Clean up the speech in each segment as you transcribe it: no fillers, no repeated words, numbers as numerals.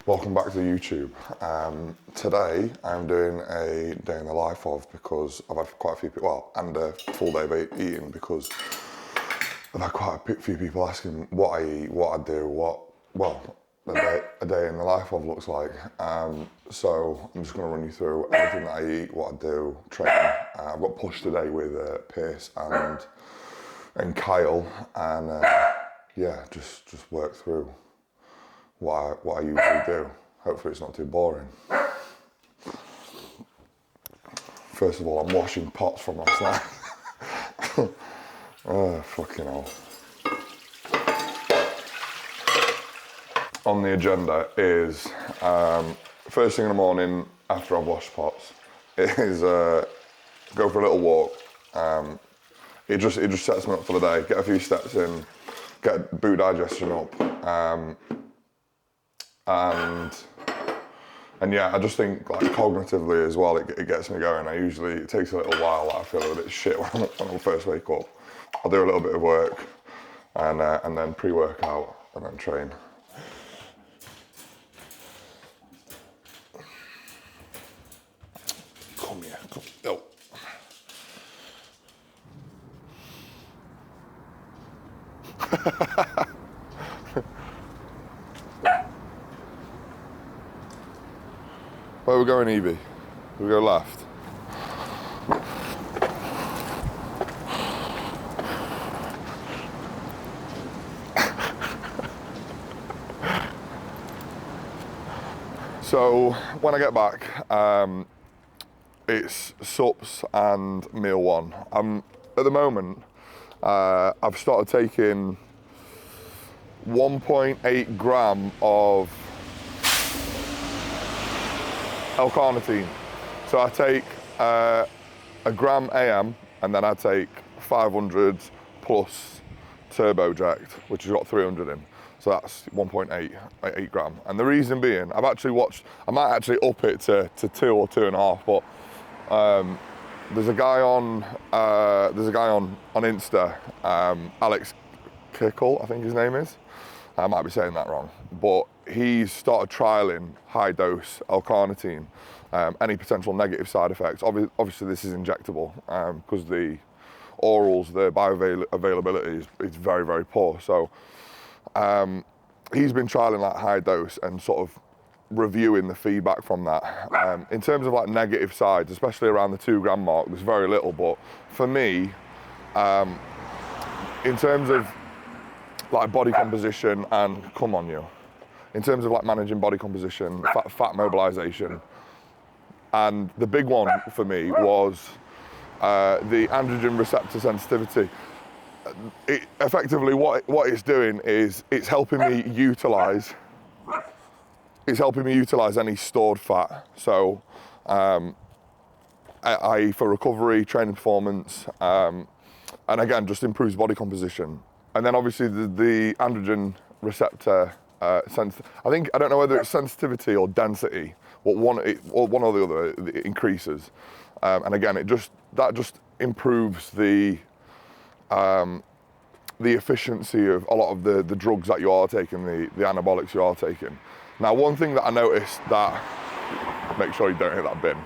Welcome back to YouTube. Today I'm doing a day in the life of, because I've had quite a few people, and a full day of eating, because I've had quite a few people asking what I eat, what I do, a day in the life of looks like. So I'm just going to run you through everything that I eat, what I do, train. I've got pushed today with Pierce and Kyle, and yeah, just work through what I usually do. Hopefully it's not too boring. First of all, I'm washing pots from last night. Oh, fucking hell. On the agenda is, first thing in the morning after I've washed pots, is go for a little walk. It just sets me up for the day, get a few steps in, get boot digestion up, and yeah, I just think like cognitively as well, it gets me going. It takes a little while, I feel a little bit shit when I first wake up. I'll do a little bit of work and then pre-workout and then train. Come here, come. Oh. Where are we going, Evie? We go left. So when I get back, it's sups and meal one. At the moment, I've started taking 1.8 gram of L-carnitine. So I take a gram AM, and then I take 500 plus turboject, which has got 300 in. So that's 1.8 gram. And the reason being, I might actually up it to 2 or 2.5, but there's a guy on Insta, Alex Kickle, I think his name is. I might be saying that wrong, but he's started trialing high dose L-carnitine, any potential negative side effects. Obviously this is injectable, because the orals, the bioavailability is very, very poor. So he's been trialing like high dose and sort of reviewing the feedback from that. In terms of like negative sides, especially around the 2 gram mark, there's very little, but for me, in terms of like body composition and, in terms of like managing body composition, fat mobilization, and the big one for me was the androgen receptor sensitivity. Effectively what it's doing is it's helping me utilize any stored fat. So I for recovery, training performance, and again, just improves body composition. And then obviously the androgen receptor I don't know whether it's sensitivity or density, but one or the other, it increases. And again, that just improves the efficiency of a lot of the drugs that you are taking, the anabolics you are taking. Now, one thing that I noticed make sure you don't hit that bin.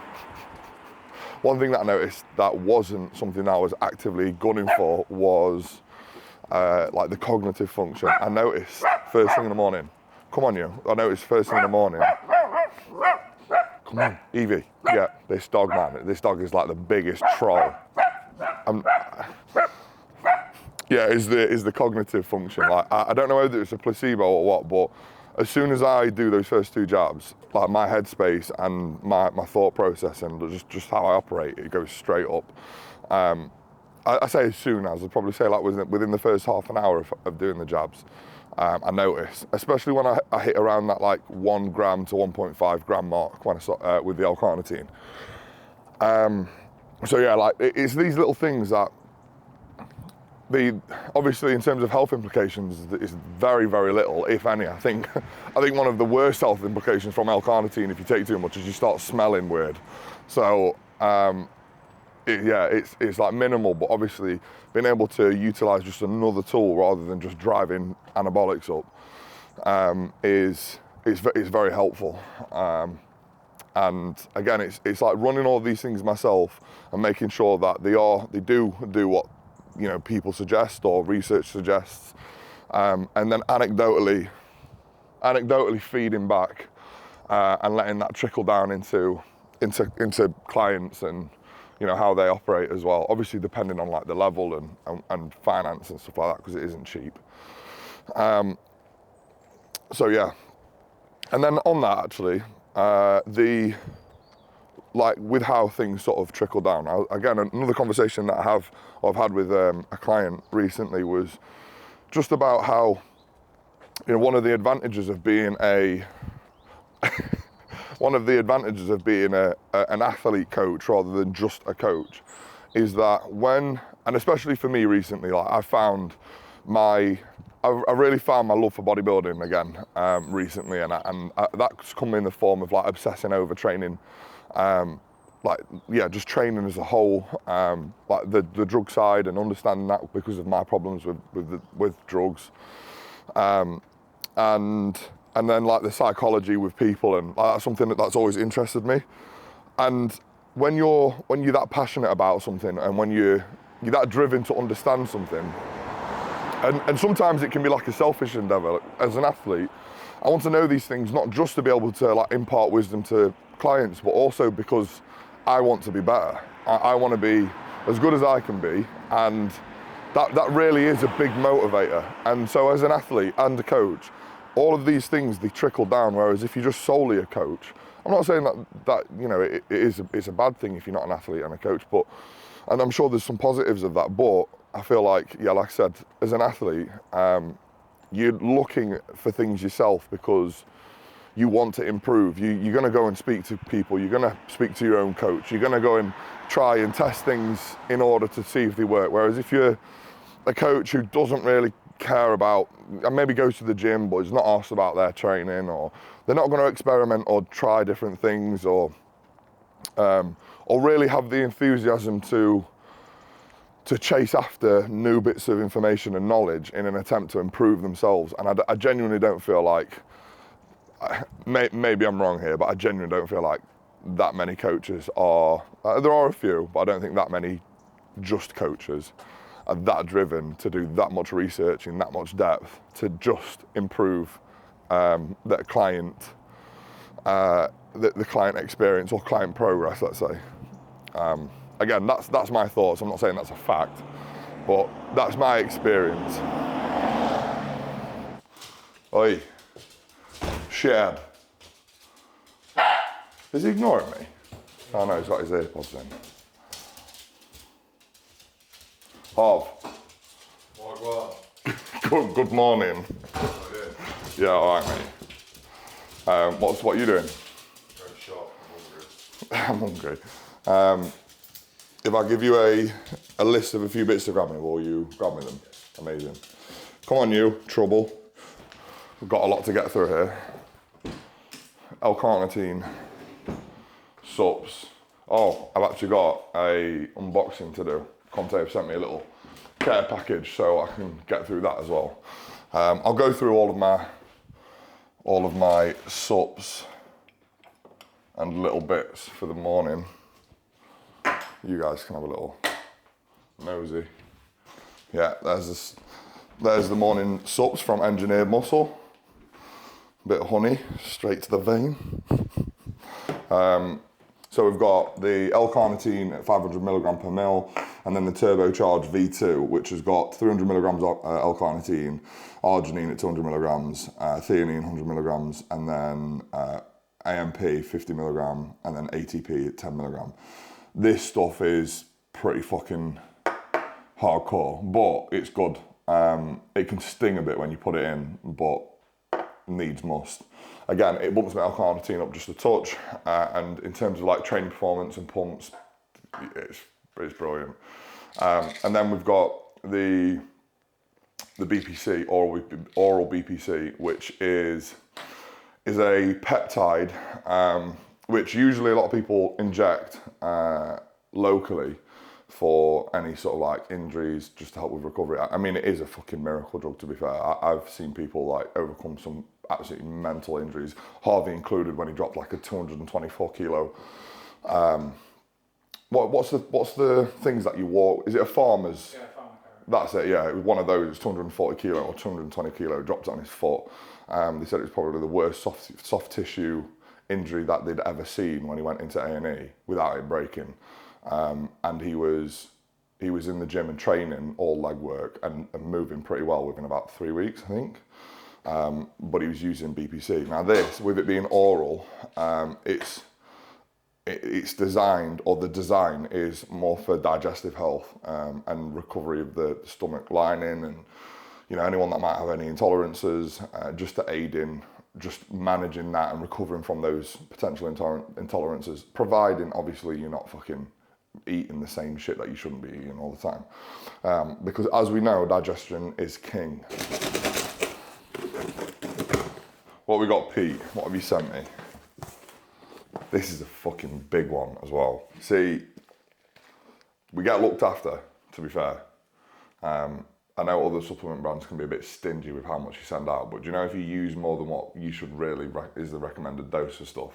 One thing that I noticed that wasn't something that I was actively gunning for was like the cognitive function. I noticed first thing in the morning, I noticed first thing in the morning, come on, Evie, yeah, this dog is like the biggest troll. Yeah, is the cognitive function. Like, I don't know whether it's a placebo or what, but as soon as I do those first 2 jabs, like my headspace and my thought process and just how I operate, it goes straight up. I say as soon as, I'd probably say like within the first half an hour of doing the jabs, I notice, especially when I hit around that like 1 gram to 1.5 gram mark when I with the L-carnitine. So yeah, like it's these little things that obviously in terms of health implications, it's very, very little, if any. I think one of the worst health implications from L-carnitine, if you take too much, is you start smelling weird. So it's like minimal, but obviously being able to utilize just another tool rather than just driving anabolics up is it's very helpful. And again, it's like running all these things myself and making sure that they do what, you know, people suggest or research suggests, and then anecdotally feeding back and letting that trickle down into clients and, you know, how they operate as well. Obviously, depending on like the level and finance and stuff like that, because it isn't cheap. So yeah, and then on that actually, with how things sort of trickle down. Again, another conversation that I've had with a client recently was just about how, you know, one of the advantages of being an athlete coach rather than just a coach is that and especially for me recently, like I really found my love for bodybuilding again recently, and that's come in the form of like obsessing over training, just training as a whole, like the drug side and understanding that because of my problems with drugs, and then like the psychology with people, and like, that's something that's always interested me. And when you're that passionate about something, and when you're that driven to understand something. And sometimes it can be like a selfish endeavour. As an athlete, I want to know these things not just to be able to like impart wisdom to clients, but also because I want to be better. I want to be as good as I can be, and that really is a big motivator. And so as an athlete and a coach, all of these things, they trickle down, whereas if you're just solely a coach, I'm not saying that you know, it's a bad thing if you're not an athlete and a coach, and I'm sure there's some positives of that, but I feel like, yeah, like I said, as an athlete, you're looking for things yourself because you want to improve. You're going to go and speak to people. You're going to speak to your own coach. You're going to go and try and test things in order to see if they work. Whereas if you're a coach who doesn't really care about, and maybe goes to the gym, but is not asked about their training, or they're not going to experiment or try different things, or really have the enthusiasm to chase after new bits of information and knowledge in an attempt to improve themselves. And I genuinely don't feel like, maybe I'm wrong here, but I genuinely don't feel like that many coaches are, there are a few, but I don't think that many just coaches are that driven to do that much research in that much depth to just improve the client experience or client progress, let's say. Again, that's my thoughts. I'm not saying that's a fact, but that's my experience. Oi, shithead. Is he ignoring me? Oh no, he's got his earpods in. Hov. Good morning. Yeah, all right, mate. What are you doing? Very sharp. I'm hungry. If I give you a list of a few bits to grab me, will you grab me them? Amazing. Come on, you trouble. We've got a lot to get through here. L-carnitine, sups. Oh, I've actually got a unboxing to do. Conte have sent me a little care package so I can get through that as well. I'll go through all of my sups and little bits for the morning. You guys can have a little nosy. Yeah, there's the morning sups from Engineered Muscle. Bit of honey, straight to the vein. So we've got the L-carnitine at 500 milligram per mil, and then the turbocharged V2, which has got 300 milligrams of L-carnitine, arginine at 200 milligrams, theanine 100 milligrams, and then AMP 50 milligram, and then ATP at 10 milligram. This stuff is pretty fucking hardcore, but it's good. It can sting a bit when you put it in, but needs must. Again, it bumps my L-carnitine up just a touch, and in terms of like training performance and pumps, it's brilliant. And then we've got the BPC, oral BPC, which is a peptide, which usually a lot of people inject locally for any sort of like injuries, just to help with recovery. I mean, it is a fucking miracle drug, to be fair. I've seen people like overcome some absolutely mental injuries, Harvey included, when he dropped like a 224 kilo. What's the things that you wore? Is it a farmer's? Yeah, farmer carry. That's it, yeah. It was one of those, 240 kilo or 220 kilo, dropped it on his foot. They said it was probably the worst soft tissue injury that they'd ever seen when he went into A&E without it breaking. And he was in the gym and training all leg work and moving pretty well within about 3 weeks, I think. But he was using BPC. Now this, with it being oral, it's designed, or the design is more for digestive health and recovery of the stomach lining, and anyone that might have any intolerances, just to aid in just managing that and recovering from those potential intolerances, providing obviously you're not fucking eating the same shit that you shouldn't be eating all the time. Because as we know, digestion is king. What we got, Pete? What have you sent me? This is a fucking big one as well. See, we get looked after, to be fair. I know other supplement brands can be a bit stingy with how much you send out, but do you know if you use more than what you should really is the recommended dose of stuff,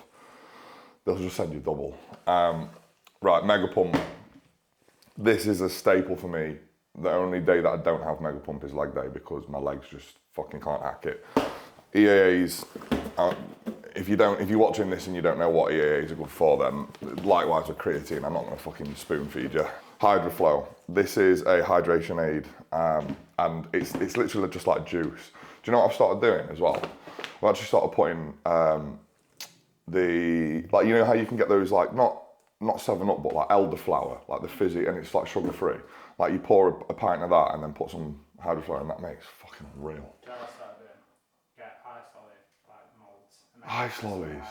they'll just send you double. Right, Mega Pump. This is a staple for me. The only day that I don't have Mega Pump is leg day, because my legs just fucking can't hack it. EAAs, if you're watching this and you don't know what EAAs are good for, then likewise with creatine, I'm not gonna fucking spoon feed you. HydroFlow. This is a hydration aid, and it's literally just like juice. Do you know what I've started doing as well? I've actually started putting how you can get those, like not 7-Up, but like elderflower, like the fizzy, and it's like sugar free. Like you pour a pint of that and then put some HydroFlow, and that makes fucking unreal. Do you know what I started doing? Get ice lolly, like molds. Ice lollies.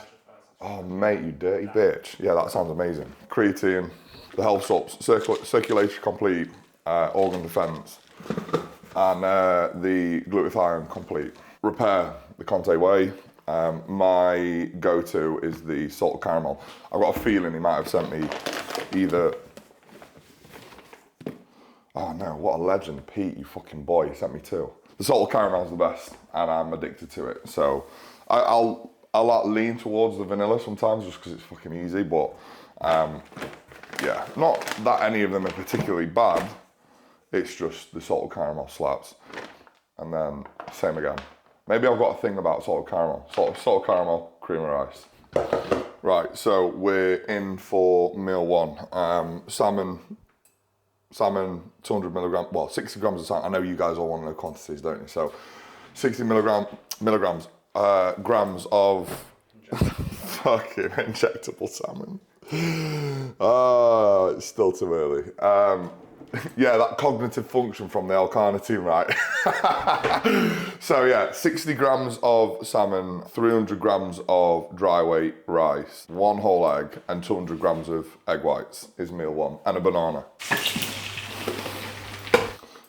Oh mate, you dirty bitch. Yeah, that sounds amazing. Creatine, the health subs, circulation complete, organ defense, and the glutathione complete. Repair, the Conte Whey. My go-to is the salt caramel. I've got a feeling he might have sent me either... Oh no, what a legend, Pete, you fucking boy, he sent me 2. The salt caramel's the best, and I'm addicted to it. So I'll like lean towards the vanilla sometimes just because it's fucking easy, but yeah, not that any of them are particularly bad. It's just the salted caramel slaps. And then same again. Maybe I've got a thing about salted caramel. Salted caramel, cream of rice. Right, so we're in for meal 1. Salmon, 200 milligrams, well, 60 grams of salmon. I know you guys all want to know quantities, don't you? So 60 milligrams, grams of fucking injectable salmon. Oh, it's still too early. Yeah, that cognitive function from the L-carnitine, right? So yeah, 60 grams of salmon, 300 grams of dry weight rice, 1 whole egg, and 200 grams of egg whites is meal 1, and a banana.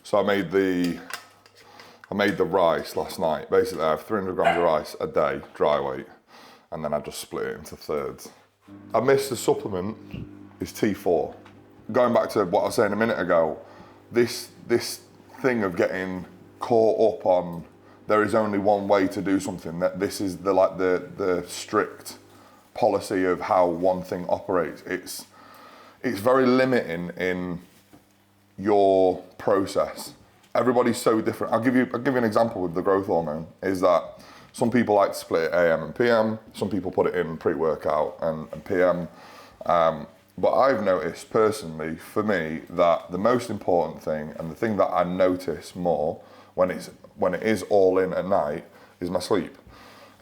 So I made the rice last night. Basically, I have 300 grams of rice a day, dry weight, and then I just split it into thirds. I missed the supplement is T4. Going back to what I was saying a minute ago, this thing of getting caught up on there is only one way to do something, that this is the strict policy of how one thing operates. It's very limiting in your process. Everybody's so different. I'll give you an example with the growth hormone, is that some people like to split it AM and PM, some people put it in pre-workout and PM. But I've noticed personally, for me, that the most important thing, and the thing that I notice more when it is all in at night, is my sleep.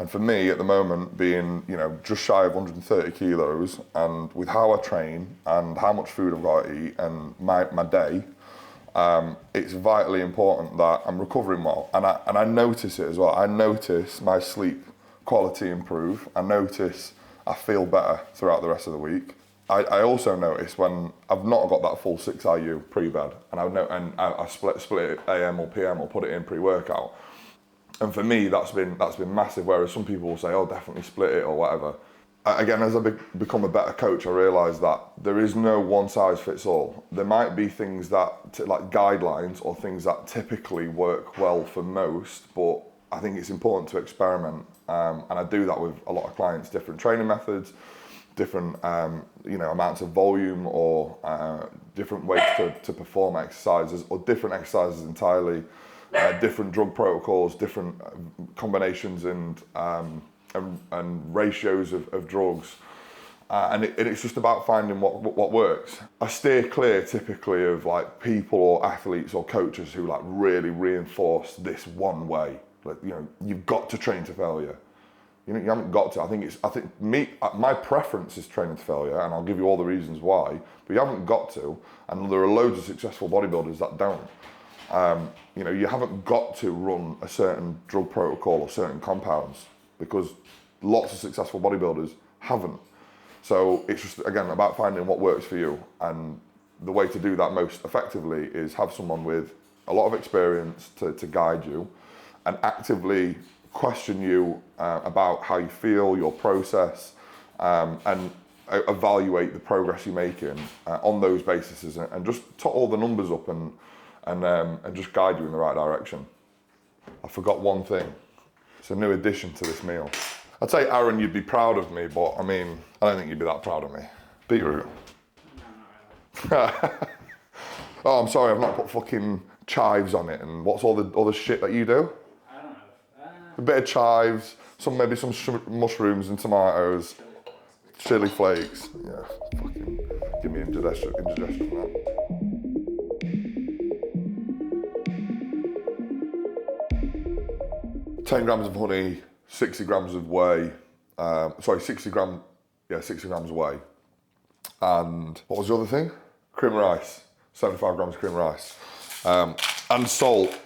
And for me, at the moment, being just shy of 130 kilos, and with how I train and how much food I've got to eat and my day, it's vitally important that I'm recovering well. And I notice it as well. I notice my sleep quality improve. I notice I feel better throughout the rest of the week. I also notice when I've not got that full 6 IU pre-bed, and I split it AM or PM or put it in pre-workout. And for me, that's been massive. Whereas some people will say, "Oh, definitely split it" or whatever. again, as I become a better coach, I realise that there is no one size fits all. There might be things that, like guidelines or things that typically work well for most, but I think it's important to experiment. And I do that with a lot of clients, different training methods, different amounts of volume, or different ways to perform exercises, or different exercises entirely, different drug protocols, different combinations and ratios of drugs. And it's just about finding what works. I steer clear typically of like people or athletes or coaches who like really reinforce this one way. Like, you've got to train to failure. You haven't got to. I think my preference is training to failure, and I'll give you all the reasons why. But you haven't got to, and there are loads of successful bodybuilders that don't. You haven't got to run a certain drug protocol or certain compounds, because lots of successful bodybuilders haven't. So it's just, again, about finding what works for you. And the way to do that most effectively is have someone with a lot of experience to guide you and actively question you about how you feel, your process, and evaluate the progress you're making on those bases, and just tot all the numbers up and just guide you in the right direction. I forgot one thing. It's a new addition to this meal. I'd say, Aaron, you'd be proud of me, but I don't think you'd be that proud of me. Beetroot. No, not really. Oh, I'm sorry, I've not put fucking chives on it. And what's all the other shit that you do? I don't know. A bit of chives, maybe some mushrooms and tomatoes, chili flakes. Yeah, fucking give me indigestion now. 10 grams of honey, 60 grams of whey. 60 grams of whey. And what was the other thing? Cream rice, 75 grams of cream rice. And salt.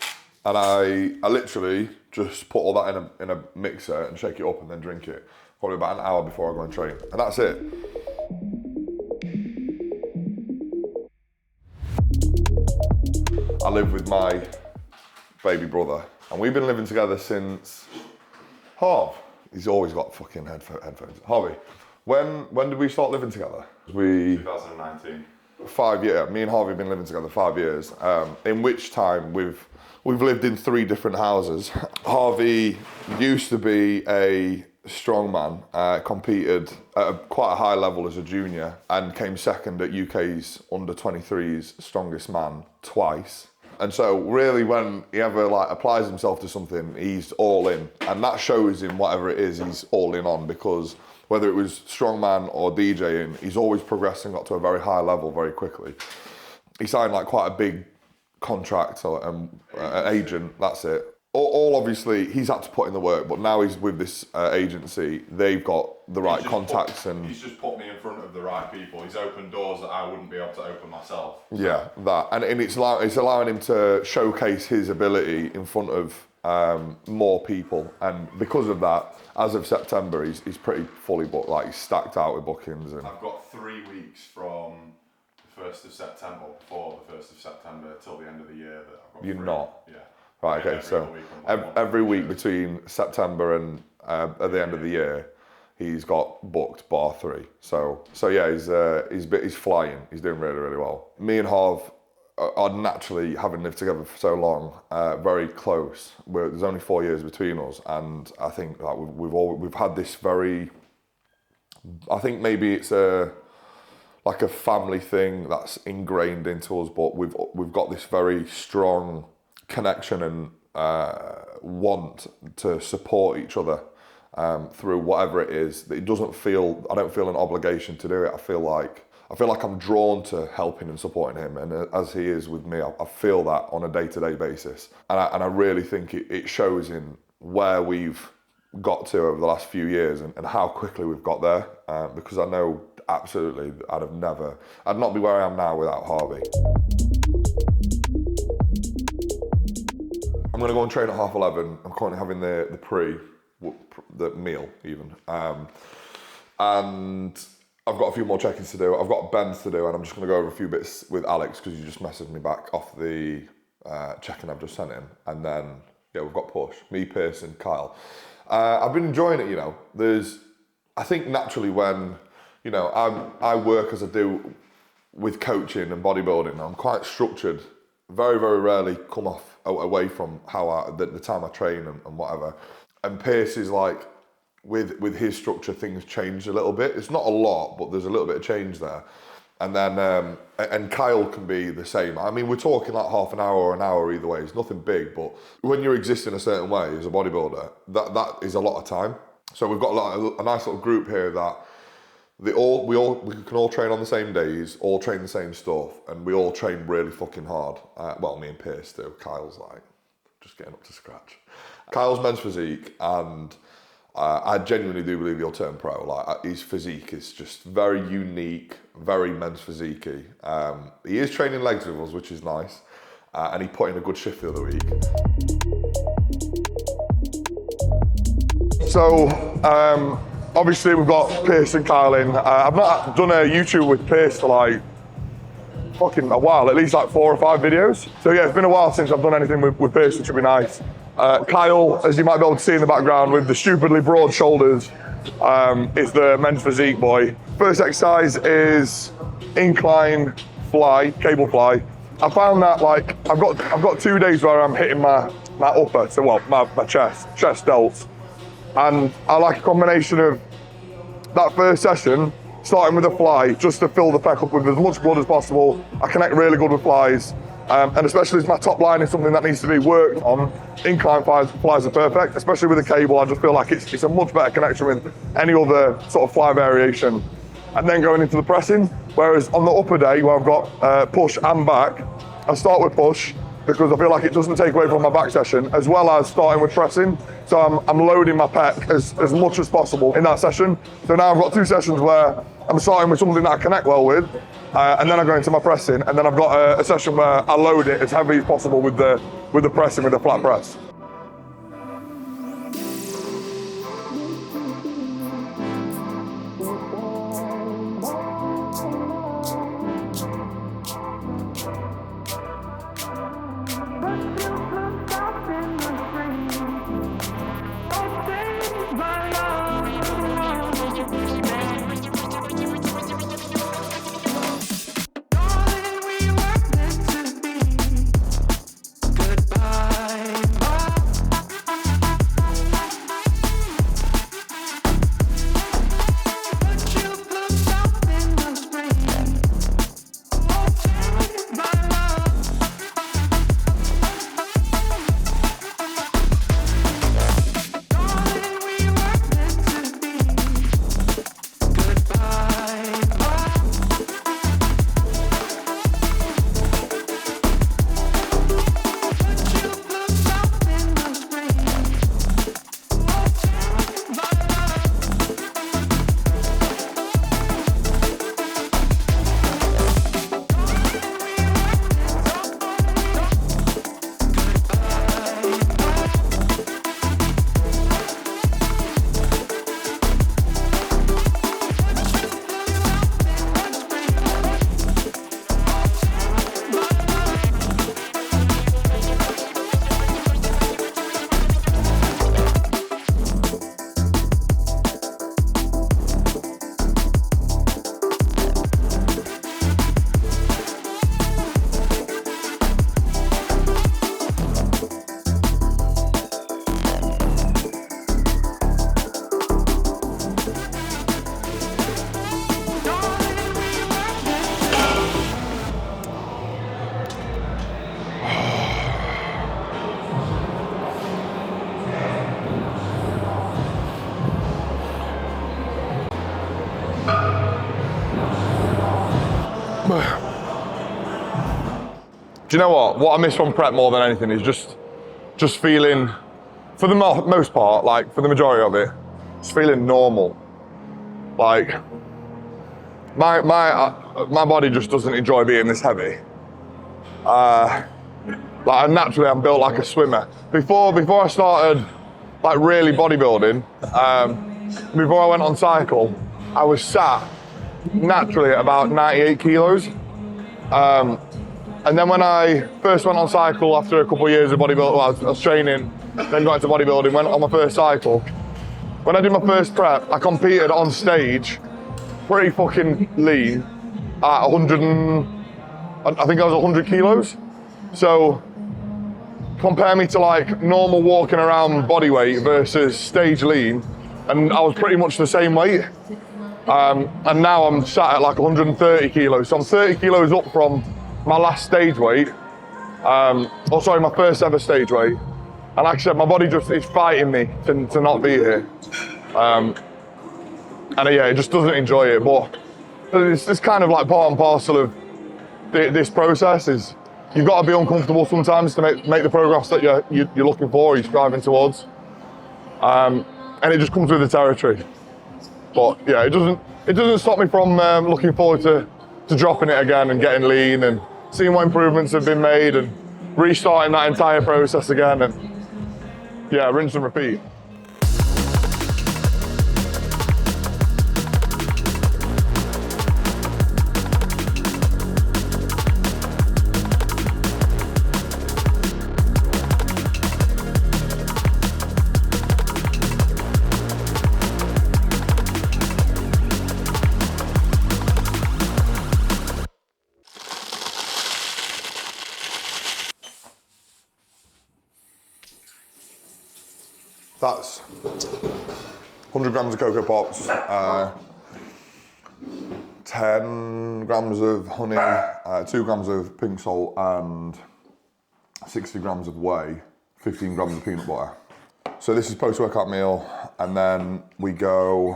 And I literally just put all that in a mixer and shake it up and then drink it. Probably about an hour before I go and train. And that's it. I live with my baby brother, and we've been living together since Harv. He's always got fucking headphones. Harvey, when did we start living together? 2019. 5 years. Me and Harvey have been living together 5 years. In which time we've lived in 3 different houses. Harvey used to be a strongman, competed at quite a high level as a junior, and came second at UK's under-23s strongest man twice. And so really when he ever applies himself to something, he's all in. And that shows in whatever it is he's all in on, because whether it was strongman or DJing, he's always progressing up to a very high level very quickly. He signed quite a big contract, an agent, that's it. All obviously, he's had to put in the work, but now he's with this agency. They've got the right contacts He's just put me in front of the right people. He's opened doors that I wouldn't be able to open myself. Yeah, that. And it's allowing him to showcase his ability in front of more people. And because of that, as of September, he's pretty fully booked. He's stacked out with bookings. And I've got 3 weeks from the 1st of September, before the 1st of September, till the end of the year that I've got. You're free. not? Yeah. Right, okay, so every week between September and at the end of the year, he's got booked bar 3. So yeah, he's flying. He's doing really, really well. Me and Harv are naturally, having lived together for so long, very close. There's only 4 years between us, and I think we've had this very. I think maybe it's a family thing that's ingrained into us, but we've got this very strong connection and want to support each other through whatever it is. I don't feel an obligation to do it. I feel like I'm drawn to helping and supporting him, and as he is with me, I feel that on a day-to-day basis, and I really think it shows in where we've got to over the last few years and how quickly we've got there, because I know absolutely I'd not be where I am now without Harvey. I'm going to go and train at 11:30. I'm currently having the meal even. And I've got a few more check-ins to do. I've got Ben's to do, and I'm just going to go over a few bits with Alex, because you just messaged me back off the check-in I've just sent him. And then, yeah, we've got Push, me, Pearson, Kyle. I've been enjoying it, I think naturally when, you know, I work as I do with coaching and bodybuilding, I'm quite structured. Very, very rarely come off away from how the time I train and whatever. And Pierce is like, with his structure, things change a little bit. It's not a lot, but there's a little bit of change there. And then, and Kyle can be the same. I mean, we're talking like half an hour or an hour either way. It's nothing big, but when you're existing a certain way as a bodybuilder, that is a lot of time. So we've got a nice little group here that we can all train on the same days, all train the same stuff, and we all train really fucking hard. Well, me and Pierce do. Kyle's like just getting up to scratch. Kyle's men's physique, and I genuinely do believe he'll turn pro. Like his physique is just very unique, very men's physique-y. He is training legs with us, which is nice, and he put in a good shift the other week. So, obviously we've got Pierce and Kyle in. I've not done a YouTube with Pierce for like fucking a while, at least like 4 or 5 videos. So yeah, it's been a while since I've done anything with Pierce, which would be nice. Kyle, as you might be able to see in the background with the stupidly broad shoulders, is the men's physique boy. First exercise is incline fly, cable fly. I found that like, I've got 2 days where I'm hitting my upper, so well, my chest delts. And I like a combination of that first session, starting with a fly, just to fill the pec up with as much blood as possible. I connect really good with flies. And especially as my top line is something that needs to be worked on, incline flies are perfect, especially with a cable. I just feel like it's a much better connection with any other sort of fly variation. And then going into the pressing, whereas on the upper day where I've got push and back, I start with push because I feel like it doesn't take away from my back session, as well as starting with pressing. So I'm loading my pec as much as possible in that session. So now I've got 2 sessions where I'm starting with something that I connect well with, and then I go into my pressing, and then I've got a session where I load it as heavy as possible with the pressing, with the flat press. Do you know what? What I miss from prep more than anything is just feeling, for the most part, like for the majority of it, just feeling normal. Like my body just doesn't enjoy being this heavy. Like naturally, I'm built like a swimmer. Before I started like really bodybuilding, before I went on cycle, I was sat naturally at about 98 kilos. And then when I first went on cycle after a couple of years of bodybuilding, well, I was training, then got into bodybuilding, went on my first cycle. when I did my first prep, I competed on stage, pretty fucking lean, at 100 and, I think I was 100 kilos. So compare me to like normal walking around body weight versus stage lean, and I was pretty much the same weight. And now I'm sat at like 130 kilos. So I'm 30 kilos up from my last stage weight. My first ever stage weight. And like I said, my body just is fighting me to not be here. It just doesn't enjoy it. But it's kind of like part and parcel of this process. Is you've got to be uncomfortable sometimes to make the progress that you're looking for, you're striving towards. And it just comes with the territory. But yeah, it doesn't stop me from looking forward to dropping it again and getting lean and seeing what improvements have been made and restarting that entire process again, and yeah, rinse and repeat. That's 100 grams of Cocoa Pops, 10 grams of honey, 2 grams of pink salt, and 60 grams of whey, 15 grams of peanut butter. So this is post-workout meal, and then we go,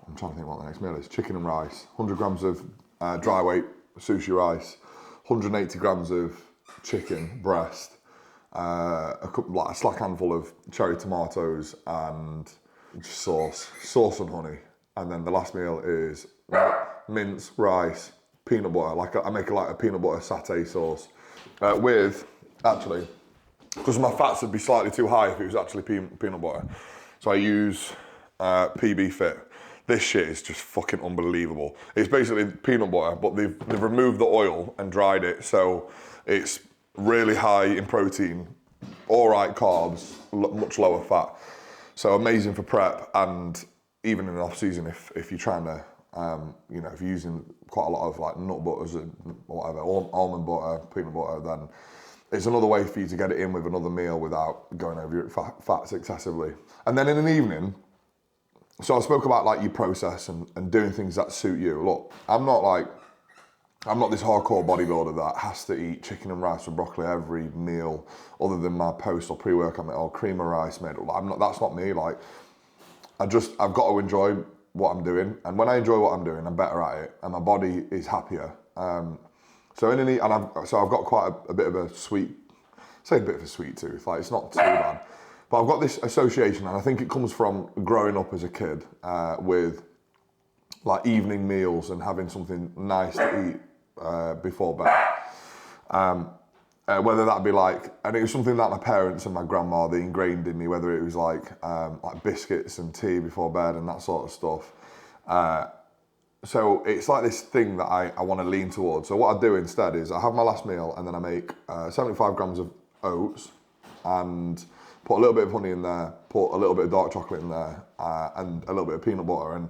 I'm trying to think what the next meal is, chicken and rice, 100 grams of dry weight sushi rice, 180 grams of chicken breast, a slack handful of cherry tomatoes and just sauce and honey. And then the last meal is mince, rice, peanut butter. I make a peanut butter satay sauce with, actually, because my fats would be slightly too high if it was actually peanut butter. So I use PB Fit. This shit is just fucking unbelievable. It's basically peanut butter, but they've removed the oil and dried it, so it's really high in protein, all right carbs, much lower fat. So amazing for prep, and even in the off season if you're trying to, if you're using quite a lot of like nut butters and whatever, almond butter, peanut butter, then it's another way for you to get it in with another meal without going over your fats excessively. And then in an evening, so I spoke about like your process and doing things that suit you. Look, I'm not this hardcore bodybuilder that has to eat chicken and rice with broccoli every meal, other than my post or pre-workout meal or cream of rice made. That's not me. Like, I've got to enjoy what I'm doing, and when I enjoy what I'm doing, I'm better at it, and my body is happier. I've got quite a bit of a sweet tooth. Like, it's not too bad, but I've got this association, and I think it comes from growing up as a kid with like evening meals and having something nice to eat before bed. Whether that be and it was something that my parents and my grandma, they ingrained in me, whether it was like biscuits and tea before bed and that sort of stuff. So it's like this thing that I want to lean towards. So what I do instead is I have my last meal, and then I make 75 grams of oats and put a little bit of honey in there, put a little bit of dark chocolate in there, and a little bit of peanut butter. And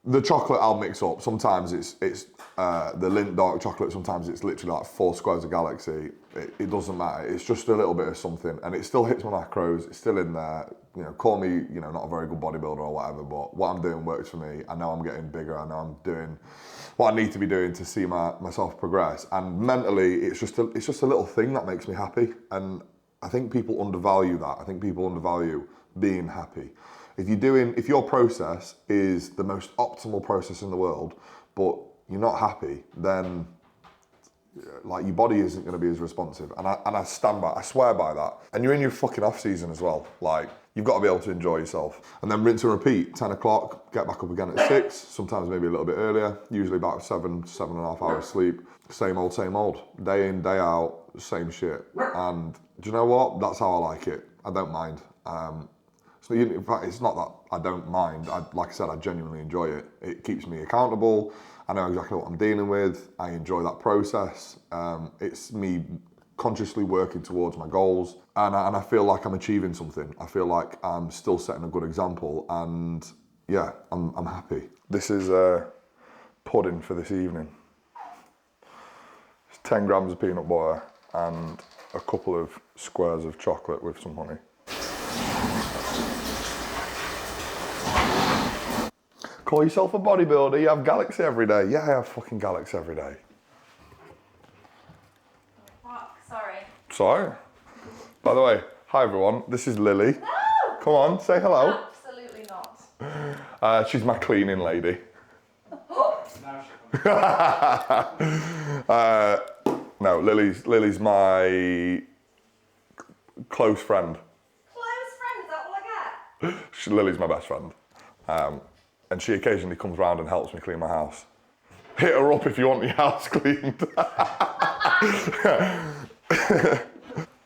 the chocolate I'll mix up. Sometimes it's the Lindt dark chocolate. Sometimes it's literally like 4 squares of Galaxy. It doesn't matter. It's just a little bit of something, and it still hits my macros. It's still in there. Call me, not a very good bodybuilder or whatever, but what I'm doing works for me. I know I'm getting bigger. I know I'm doing what I need to be doing to see myself progress. And mentally, it's just a little thing that makes me happy. And I think people undervalue that. I think people undervalue being happy. If your process is the most optimal process in the world, but you're not happy, then like your body isn't going to be as responsive. And I swear by that. And you're in your fucking off season as well. Like, you've got to be able to enjoy yourself. And then rinse and repeat, 10 o'clock, get back up again at 6, sometimes maybe a little bit earlier, usually about 7.5 hours sleep. Same old, day in, day out, same shit. And do you know what? That's how I like it. I don't mind. So in fact, it's not that I don't mind. Like I said, I genuinely enjoy it. It keeps me accountable. I know exactly what I'm dealing with. I enjoy that process. It's me consciously working towards my goals, and I feel like I'm achieving something. I feel like I'm still setting a good example, and yeah, I'm happy. This is pudding for this evening. It's 10 grams of peanut butter and a couple of squares of chocolate with some honey. Call yourself a bodybuilder, you have Galaxy every day. Yeah, I have fucking Galaxy every day. Fuck, sorry. Sorry. By the way, hi everyone, this is Lily. No! Come on, say hello. Absolutely not. She's my cleaning lady. Now she comes. No, Lily's my close friend. Close friend, is that what I get? Lily's my best friend. And she occasionally comes round and helps me clean my house. Hit her up if you want your house cleaned.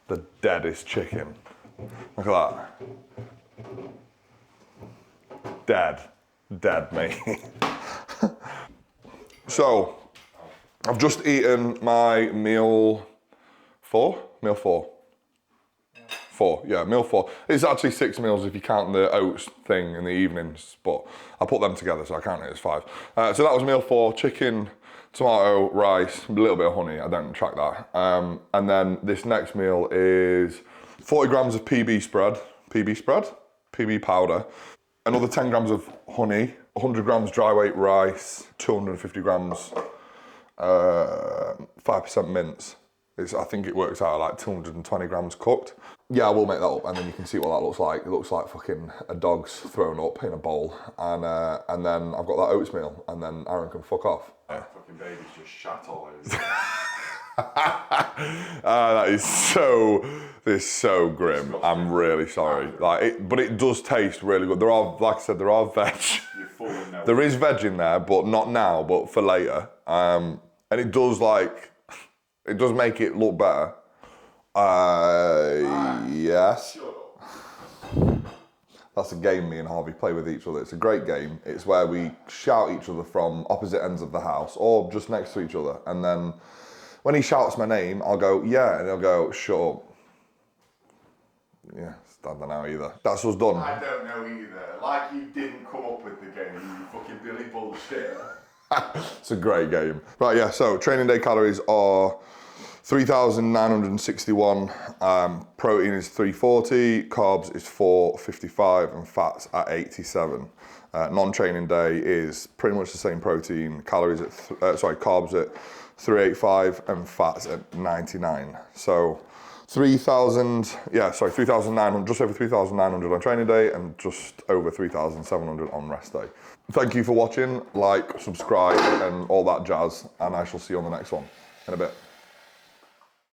The deadest chicken. Look at that. Dead, mate. So, I've just eaten my meal 4? Meal 4. Meal 4. It's actually 6 meals if you count the oats thing in the evenings, but I put them together, so I count it as 5. So that was meal 4, chicken, tomato, rice, a little bit of honey, I don't track that. And then this next meal is 40 grams of PB powder, another 10 grams of honey, 100 grams dry weight rice, 250 grams 5% mince. I think it works out like 220 grams cooked. Yeah, I will make that up, and then you can see what that looks like. It looks like fucking a dog's thrown up in a bowl, and then I've got that oatmeal, and then Aaron can fuck off. That fucking baby's just shat all over. This is so grim. I'm really sorry. But it does taste really good. There are, like I said, there are veg. You're full of no. There is veg in there, but not now, but for later. And it does make it look better. Yes. That's a game me and Harvey play with each other. It's a great game. It's where we shout each other from opposite ends of the house or just next to each other. And then when he shouts my name, I'll go, yeah, and he'll go, shut up. Yeah, I don't know either. That's us done. I don't know either. Like you didn't come up with the game, you fucking Billy bullshit. It's a great game. Right, yeah, so training day calories are 3,961, protein is 340, carbs is 455, and fats at 87. Non-training day is pretty much the same protein, carbs at 385 and fats at 99. So 3,900, just over 3,900 on training day and just over 3,700 on rest day. Thank you for watching, like, subscribe and all that jazz, and I shall see you on the next one in a bit.